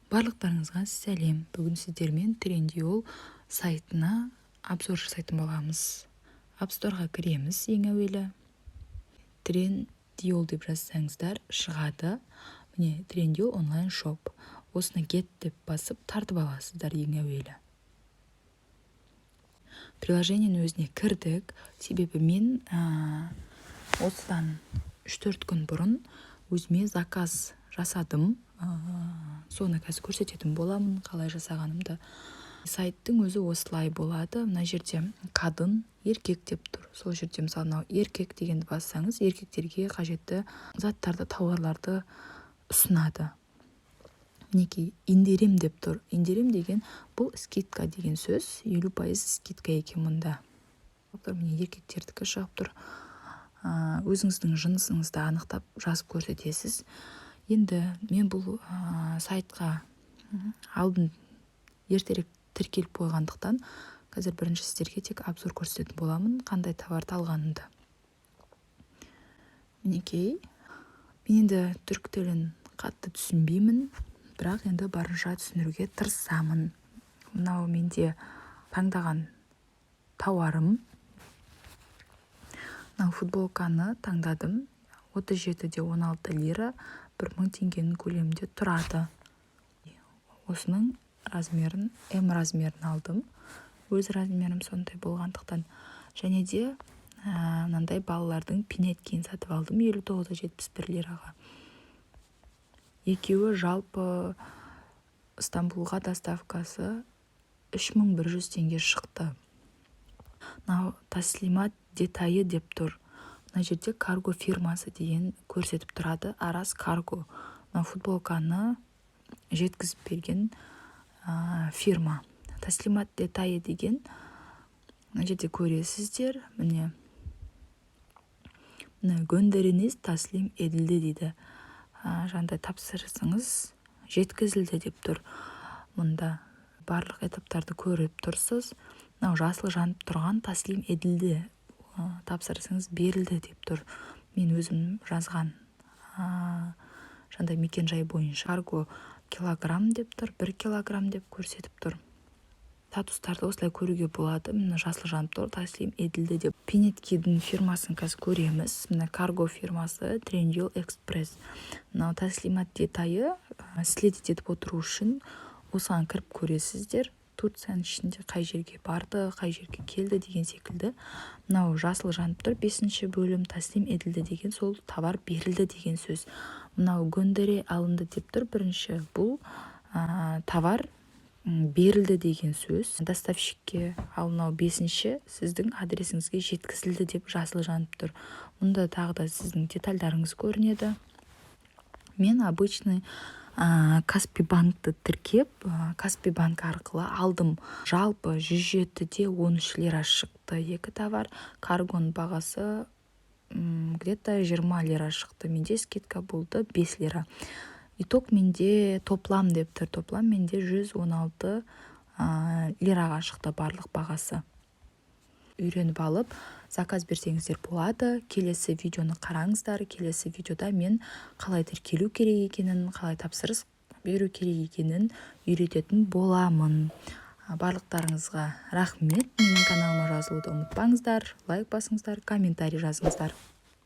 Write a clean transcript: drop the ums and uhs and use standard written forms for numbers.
Барлықтарыңызға сәлем. Бүгін сіздермен Trendyol сайтына обзор жасайтын боламыз. App Store'ға кіреміз ең әуелі. Trendyol деп жазсаңыздар шығады. Міне Trendyol онлайн шоп. Осыны get деп басып тартып аласыздар ең әуелі. Приложениенің өзіне кірдік. Себебі мен осыдан 3-4 күн бұрын өзіме заказ жасадым. Соны қазір көрсететін боламын, қалай жасағанымды. Сайттың өзі осылай болады. Мына жерде қадын, еркек деп тұр. Сол жерде мысалы еркек дегенді бассаңыз, еркектерге қажетті заттарды, тауарларды ұсынады. Мінекей индерем деп тұр. Индерем деген бұл скидка деген сөз. 50% скидка екен мұнда. Міне еркектердікі шығып тұр. Өзіңіздің жынысыңызды анықтап жазып көрсетесіз. Енді мен бұл сайтқа алдын ертерек тіркеліп қойғандықтан, қазір бірінші сіздерге тек обзор көрсететін боламын, қандай товарды алғанымды. Мінекей, мен енді түрік тілін қатты түсінбеймін, бірақ енді барынша түсіндіруге тырысамын. Мынау менде таңдаған тауарым. Мынау футболканы таңдадым. 37-16 лира, 1000 теңгенің көлемінде тұрады. Осының размерін, М размерін алдым. Өз размерім сондай болғандықтан. Және де мынандай балалардың пинеткиін сатып алдым 59-71 лираға. Екеуі жалпы Стамбулға доставкасы 3100 теңге шықты. Мынау таслимат детайы деп тұр. Мына жерде карго фирмасы деген көрсетіп тұрады. Арас карго. Мына футболканы жеткізіп берген фирма. Таслимат детайы деген мына жерде көресіздер. Міне göndерiniz таслим edildi дейді. Жандай тапсырсаңыз жеткізілді деп тұр. Мұнда барлық этаптарды көріп тұрсыз. Мынау жасыл жанып тұрған таслим edildi. Тапсырсаңыз берілді деп тұр. Мен өзім жазған жандай мекен-жай бойынша карго килограмм деп тұр, 1 килограмм деп көрсетіп тұр. Статустарды осылай көруге болады. Мына жасыл жанып тұр, таслим edildi деп. Пинеткидің фирмасын қазір көреміз. Мына карго фирмасы Trendyol Express. Мынау таслимат детайы следить етіп отыру үшін осыған кіріп көресіздер. Турцияның ішінде қай жерге барды, қай жерге келді деген секілді. Мынау жасыл жанып тұр, 5-ші бөлім таслим edildi деген сол товар берілді деген сөз. Мынау gönderi алынды деп тұр, бірінші бұл товар берілді деген сөз. Доставщикке, ал мынау 5-ші сіздің адресіңізге жеткізілді деп жасыл жанып тұр. Мұнда тағы да сіздің детальдарыңыз көрінеді. Мен обычный Каспи банкты тіркеп, Каспи банк арқылы алдым. Жалпы 107-де 13 лира шықты екі товар. Каргон бағасы где-то 20 лира шықты. Менде скидка болды 5 лира. Итог менде топлам деп тұр. Топлам менде 116 лираға шықты барлық бағасы. Үйреніп алып, заказ берсеңіздер болады. Келесі видеоны қараңыздар. Келесі видеода мен қалай тіркелу керек екенін, қалай тапсырыс беру керек екенін үйрететін боламын. Барлықтарыңызға рахмет. Менің каналыма жазылуды ұмытпаңыздар. Лайк басыңыздар, комментарий жазыңыздар.